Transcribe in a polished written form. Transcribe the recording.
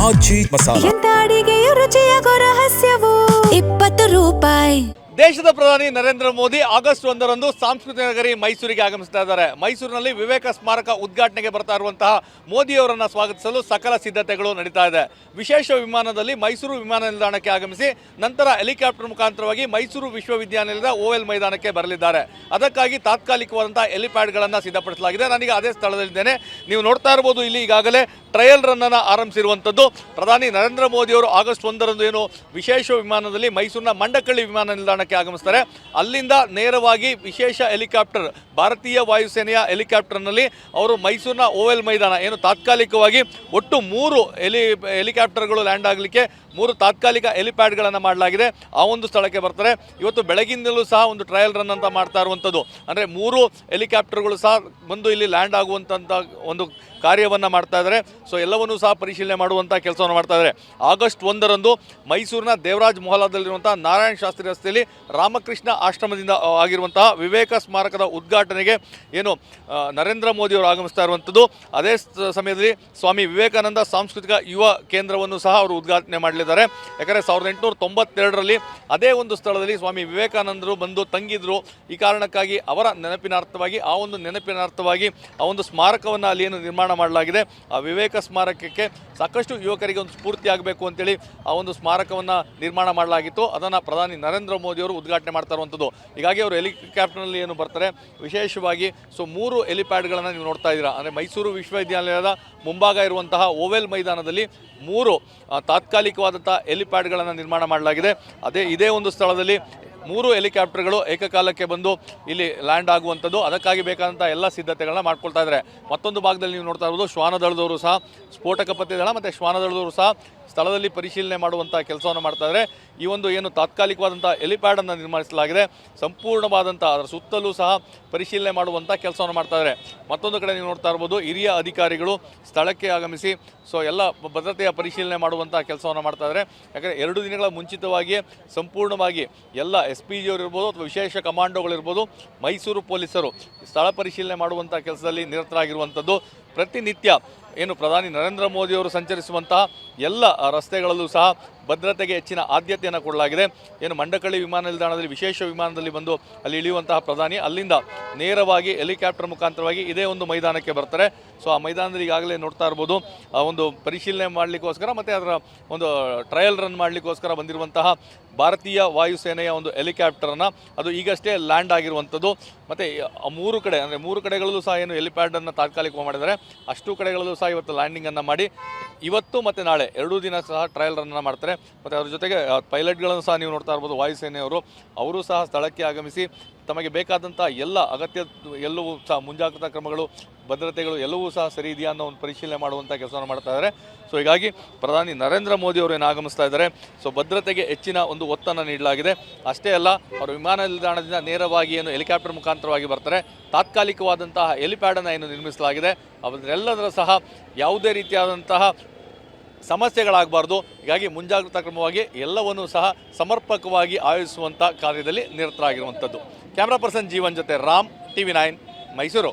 ಆಚಿ ಮಸಾಲ. ಎಂತ ಅಡಿಗೆಯ ರುಚಿಯಾಗೋ ರಹಸ್ಯವು 20 ರೂಪಾಯಿ. ದೇಶದ ಪ್ರಧಾನಿ ನರೇಂದ್ರ ಮೋದಿ ಆಗಸ್ಟ್ 1ರಂದು ಸಾಂಸ್ಕೃತಿಕ ನಗರಿ ಮೈಸೂರಿಗೆ ಆಗಮಿಸ್ತಾ ಇದ್ದಾರೆ. ಮೈಸೂರಿನಲ್ಲಿ ವಿವೇಕ ಸ್ಮಾರಕ ಉದ್ಘಾಟನೆಗೆ ಬರ್ತಾ ಇರುವಂತಹ ಮೋದಿಯವರನ್ನು ಸ್ವಾಗತಿಸಲು ಸಕಲ ಸಿದ್ಧತೆಗಳು ನಡೀತಾ ಇದೆ. ವಿಶೇಷ ವಿಮಾನದಲ್ಲಿ ಮೈಸೂರು ವಿಮಾನ ನಿಲ್ದಾಣಕ್ಕೆ ಆಗಮಿಸಿ ನಂತರ ಹೆಲಿಕಾಪ್ಟರ್ ಮುಖಾಂತರವಾಗಿ ಮೈಸೂರು ವಿಶ್ವವಿದ್ಯಾನಿಲಯದ ಓವೆಲ್ ಮೈದಾನಕ್ಕೆ ಬರಲಿದ್ದಾರೆ. ಅದಕ್ಕಾಗಿ ತಾತ್ಕಾಲಿಕವಾದಂತಹ ಹೆಲಿಪ್ಯಾಡ್ಗಳನ್ನು ಸಿದ್ಧಪಡಿಸಲಾಗಿದೆ. ನಾನೀಗ ಅದೇ ಸ್ಥಳದಲ್ಲಿದ್ದೇನೆ. ನೀವು ನೋಡ್ತಾ ಇರಬಹುದು, ಇಲ್ಲಿ ಈಗಾಗಲೇ ಟ್ರಯಲ್ ರನ್ ಅನ್ನು ಆರಂಭಿಸಿರುವಂಥದ್ದು. ಪ್ರಧಾನಿ ನರೇಂದ್ರ ಮೋದಿಯವರು ಆಗಸ್ಟ್ 1ರಂದು ಏನು ವಿಶೇಷ ವಿಮಾನದಲ್ಲಿ ಮೈಸೂರಿನ ಮಂಡಕಳ್ಳಿ ವಿಮಾನ ನಿಲ್ದಾಣ ಆಗಮಿಸ್ತಾರೆ. ಅಲ್ಲಿಂದ ನೇರವಾಗಿ ವಿಶೇಷ ಹೆಲಿಕಾಪ್ಟರ್, ಭಾರತೀಯ ವಾಯುಸೇನೆಯ ಹೆಲಿಕಾಪ್ಟರ್ನಲ್ಲಿ ಅವರು ಮೈಸೂರಿನ ಓವೆಲ್ ಮೈದಾನ ಏನು ತಾತ್ಕಾಲಿಕವಾಗಿ ಒಟ್ಟು 3 ಹೆಲಿಕಾಪ್ಟರ್ಗಳು ಲ್ಯಾಂಡ್ ಆಗಲಿಕ್ಕೆ 3 ತಾತ್ಕಾಲಿಕ ಹೆಲಿಪ್ಯಾಡ್ಗಳನ್ನು ಮಾಡಲಾಗಿದೆ. ಆ ಒಂದು ಸ್ಥಳಕ್ಕೆ ಬರ್ತಾರೆ. ಇವತ್ತು ಬೆಳಗಿನಿಂದಲೂ ಸಹ ಒಂದು ಟ್ರಯಲ್ ರನ್ ಅಂತ ಮಾಡ್ತಾ ಇರುವಂಥದ್ದು. ಅಂದರೆ 3 ಹೆಲಿಕಾಪ್ಟರ್ಗಳು ಸಹ ಬಂದು ಇಲ್ಲಿ ಲ್ಯಾಂಡ್ ಆಗುವಂಥ ಒಂದು ಕಾರ್ಯವನ್ನು ಮಾಡ್ತಾ ಇದ್ದಾರೆ. ಸೊ ಎಲ್ಲವನ್ನೂ ಸಹ ಪರಿಶೀಲನೆ ಮಾಡುವಂಥ ಕೆಲಸವನ್ನು ಮಾಡ್ತಾ ಇದ್ದಾರೆ. ಆಗಸ್ಟ್ 1ರಂದು ಮೈಸೂರಿನ ದೇವರಾಜ್ ಮೊಹಲ್ಲಾದಲ್ಲಿರುವಂಥ ನಾರಾಯಣ ಶಾಸ್ತ್ರಿ ರಸ್ತೆಯಲ್ಲಿ ರಾಮಕೃಷ್ಣ ಆಶ್ರಮದಿಂದ ಆಗಿರುವಂತಹ ವಿವೇಕ ಸ್ಮಾರಕದ ಉದ್ಘಾಟನೆಗೆ ಏನು ನರೇಂದ್ರ ಮೋದಿಯವರು ಆಗಮಿಸ್ತಾ ಇರುವಂಥದ್ದು. ಅದೇ ಸಮಯದಲ್ಲಿ ಸ್ವಾಮಿ ವಿವೇಕಾನಂದ ಸಾಂಸ್ಕೃತಿಕ ಯುವ ಕೇಂದ್ರವನ್ನು ಸಹ ಅವರು ಉದ್ಘಾಟನೆ ಮಾಡಲಿದ್ದಾರೆ. ಯಾಕಂದರೆ 1892ರಲ್ಲಿ ಅದೇ ಒಂದು ಸ್ಥಳದಲ್ಲಿ ಸ್ವಾಮಿ ವಿವೇಕಾನಂದರು ಬಂದು ತಂಗಿದ್ರು. ಈ ಕಾರಣಕ್ಕಾಗಿ ಅವರ ನೆನಪಿನಾರ್ಥವಾಗಿ ಆ ಒಂದು ಸ್ಮಾರಕವನ್ನು ಅಲ್ಲಿ ಏನು ನಿರ್ಮಾಣ ಮಾಡಲಾಗಿದೆ. ಆ ವಿವೇಕ ಸ್ಮಾರಕಕ್ಕೆ ಸಾಕಷ್ಟು ಯುವಕರಿಗೆ ಒಂದು ಸ್ಫೂರ್ತಿ ಆಗಬೇಕು ಅಂತೇಳಿ ಆ ಒಂದು ಸ್ಮಾರಕವನ್ನು ನಿರ್ಮಾಣ ಮಾಡಲಾಗಿತ್ತು. ಅದನ್ನು ಪ್ರಧಾನಿ ನರೇಂದ್ರ ಮೋದಿಯವರು ಉದ್ಘಾಟನೆ ಮಾಡ್ತಾ ಇರುವಂಥದ್ದು. ಹೀಗಾಗಿ ಅವರು ಹೆಲಿಕಾಪ್ಟರ್ನಲ್ಲಿ ಏನು ಬರ್ತಾರೆ, ವಿಶೇಷವಾಗಿ 3 ಹೆಲಿಪ್ಯಾಡ್ಗಳನ್ನು ನೀವು ನೋಡ್ತಾ ಇದ್ದೀರಾ. ಅಂದರೆ ಮೈಸೂರು ವಿಶ್ವವಿದ್ಯಾನಿಲಯದ ಮುಂಭಾಗ ಇರುವಂತಹ ಓವೆಲ್ ಮೈದಾನದಲ್ಲಿ 3 ತಾತ್ಕಾಲಿಕವಾದಂಥ ಹೆಲಿಪ್ಯಾಡ್ಗಳನ್ನು ನಿರ್ಮಾಣ ಮಾಡಲಾಗಿದೆ. ಇದೇ ಒಂದು ಸ್ಥಳದಲ್ಲಿ 3 ಹೆಲಿಕಾಪ್ಟರ್ಗಳು ಏಕಕಾಲಕ್ಕೆ ಬಂದು ಇಲ್ಲಿ ಲ್ಯಾಂಡ್ ಆಗುವಂಥದ್ದು. ಅದಕ್ಕಾಗಿ ಬೇಕಾದಂಥ ಎಲ್ಲ ಸಿದ್ಧತೆಗಳನ್ನ ಮಾಡ್ಕೊಳ್ತಾ ಇದ್ದಾರೆ. ಮತ್ತೊಂದು ಭಾಗದಲ್ಲಿ ನೀವು ನೋಡ್ತಾ ಇರ್ಬೋದು, ಶ್ವಾನದಳದವರು ಸಹ, ಸ್ಫೋಟಕ ಪತ್ತೆ ದಳ ಮತ್ತು ಶ್ವಾನದಳದವರು ಸಹ ಸ್ಥಳದಲ್ಲಿ ಪರಿಶೀಲನೆ ಮಾಡುವಂಥ ಕೆಲಸವನ್ನು ಮಾಡ್ತಾ ಇದ್ದಾರೆ. ಈ ಒಂದು ಏನು ತಾತ್ಕಾಲಿಕವಾದಂಥ ಹೆಲಿಪ್ಯಾಡನ್ನು ನಿರ್ಮಿಸಲಾಗಿದೆ, ಸಂಪೂರ್ಣವಾದಂಥ ಅದರ ಸುತ್ತಲೂ ಸಹ ಪರಿಶೀಲನೆ ಮಾಡುವಂಥ ಕೆಲಸವನ್ನು ಮಾಡ್ತಾ ಇದ್ದಾರೆ. ಮತ್ತೊಂದು ಕಡೆ ನೀವು ನೋಡ್ತಾ ಇರ್ಬೋದು, ಹಿರಿಯ ಅಧಿಕಾರಿಗಳು ಸ್ಥಳಕ್ಕೆ ಆಗಮಿಸಿ ಎಲ್ಲ ಭದ್ರತೆಯ ಪರಿಶೀಲನೆ ಮಾಡುವಂಥ ಕೆಲಸವನ್ನು ಮಾಡ್ತಾ ಇದ್ದಾರೆ. ಯಾಕಂದರೆ 2 ದಿನಗಳ ಮುಂಚಿತವಾಗಿಯೇ ಸಂಪೂರ್ಣವಾಗಿ ಎಲ್ಲ SPG ಅವರು ಇರ್ಬೋದು ಅಥವಾ ವಿಶೇಷ ಕಮಾಂಡೋಗಳಿರ್ಬೋದು, ಮೈಸೂರು ಪೊಲೀಸರು ಸ್ಥಳ ಪರಿಶೀಲನೆ ಮಾಡುವಂಥ ಕೆಲಸದಲ್ಲಿ ನಿರತರಾಗಿರುವಂಥದ್ದು. ಪ್ರತಿನಿತ್ಯ ಏನು ಪ್ರಧಾನಿ ನರೇಂದ್ರ ಮೋದಿಯವರು ಸಂಚರಿಸುವಂತಹ ಎಲ್ಲ ರಸ್ತೆಗಳಲ್ಲೂ ಸಹ ಭದ್ರತೆಗೆ ಹೆಚ್ಚಿನ ಆದ್ಯತೆಯನ್ನು ಕೊಡಲಾಗಿದೆ. ಏನು ಮಂಡಕಳ್ಳಿ ವಿಮಾನ ನಿಲ್ದಾಣದಲ್ಲಿ ವಿಶೇಷ ವಿಮಾನದಲ್ಲಿ ಬಂದು ಅಲ್ಲಿ ಇಳಿಯುವಂತಹ ಪ್ರಧಾನಿ ಅಲ್ಲಿಂದ ನೇರವಾಗಿ ಹೆಲಿಕಾಪ್ಟರ್ ಮುಖಾಂತರವಾಗಿ ಇದೇ ಒಂದು ಮೈದಾನಕ್ಕೆ ಬರ್ತಾರೆ. ಸೊ ಆ ಮೈದಾನದಲ್ಲಿ ಈಗಾಗಲೇ ನೋಡ್ತಾ ಇರ್ಬೋದು, ಆ ಒಂದು ಪರಿಶೀಲನೆ ಮಾಡಲಿಕ್ಕೋಸ್ಕರ ಮತ್ತು ಅದರ ಒಂದು ಟ್ರಯಲ್ ರನ್ ಮಾಡಲಿಕ್ಕೋಸ್ಕರ ಬಂದಿರುವಂತಹ ಭಾರತೀಯ ವಾಯುಸೇನೆಯ ಒಂದು ಹೆಲಿಕಾಪ್ಟರನ್ನು ಅದು ಈಗಷ್ಟೇ ಲ್ಯಾಂಡ್ ಆಗಿರುವಂಥದ್ದು. ಮತ್ತು 3 ಕಡೆ ಅಂದರೆ 3 ಕಡೆಗಳಲ್ಲೂ ಸಹ ಏನು ಹೆಲಿಪ್ಯಾಡನ್ನು ತಾತ್ಕಾಲಿಕ ಮಾಡಿದ್ದಾರೆ, ಅಷ್ಟು ಕಡೆಗಳಲ್ಲೂ ಸಹ ಇವತ್ತು ಲ್ಯಾಂಡಿಂಗನ್ನು ಮಾಡಿ ಇವತ್ತು ಮತ್ತು ನಾಳೆ 2 ದಿನ ಸಹ ಟ್ರಯಲ್ ರನ್ನ ಮಾಡ್ತಾರೆ. ಮತ್ತು ಅದ್ರ ಜೊತೆಗೆ ಪೈಲಟ್ಗಳನ್ನು ಸಹ ನೀವು ನೋಡ್ತಾ ಇರ್ಬೋದು, ವಾಯುಸೇನೆಯವರು ಅವರು ಸಹ ಸ್ಥಳಕ್ಕೆ ಆಗಮಿಸಿ ತಮಗೆ ಬೇಕಾದಂಥ ಎಲ್ಲ ಅಗತ್ಯ ಎಲ್ಲವೂ ಸಹ ಮುಂಜಾಗ್ರತಾ ಕ್ರಮಗಳು, ಭದ್ರತೆಗಳು ಎಲ್ಲವೂ ಸಹ ಸರಿ ಇದೆಯಾ ಅನ್ನೋ ಒಂದು ಪರಿಶೀಲನೆ ಮಾಡುವಂಥ ಕೆಲಸವನ್ನು ಮಾಡ್ತಾ ಇದ್ದಾರೆ. ಸೊ ಹೀಗಾಗಿ ಪ್ರಧಾನಿ ನರೇಂದ್ರ ಮೋದಿ ಅವರು ಏನು ಆಗಮಿಸ್ತಾ ಇದ್ದಾರೆ. ಸೊ ಭದ್ರತೆಗೆ ಹೆಚ್ಚಿನ ಒಂದು ಒತ್ತನ್ನು ನೀಡಲಾಗಿದೆ. ಅಷ್ಟೇ ಅಲ್ಲ, ಅವರು ವಿಮಾನ ನಿಲ್ದಾಣದಿಂದ ನೇರವಾಗಿ ಏನು ಹೆಲಿಕಾಪ್ಟರ್ ಮುಖಾಂತರವಾಗಿ ಬರ್ತಾರೆ. ತಾತ್ಕಾಲಿಕವಾದಂತಹ ಹೆಲಿಪ್ಯಾಡನ್ನು ಏನು ನಿರ್ಮಿಸಲಾಗಿದೆ, ಅದರೆಲ್ಲದರ ಸಹ ಯಾವುದೇ ರೀತಿಯಾದಂತಹ ಸಮಸ್ಯೆಗಳಾಗಬಾರ್ದು. ಹೀಗಾಗಿ ಮುಂಜಾಗ್ರತಾ ಕ್ರಮವಾಗಿ ಎಲ್ಲವನ್ನೂ ಸಹ ಸಮರ್ಪಕವಾಗಿ ಆಯೋಜಿಸುವಂಥ ಕಾರ್ಯದಲ್ಲಿ ನಿರತರಾಗಿರುವಂಥದ್ದು. ಕ್ಯಾಮ್ರಾ ಪರ್ಸನ್ ಜೀವನ್ ಜೊತೆ ರಾಮ್, TV9 ಮೈಸೂರು.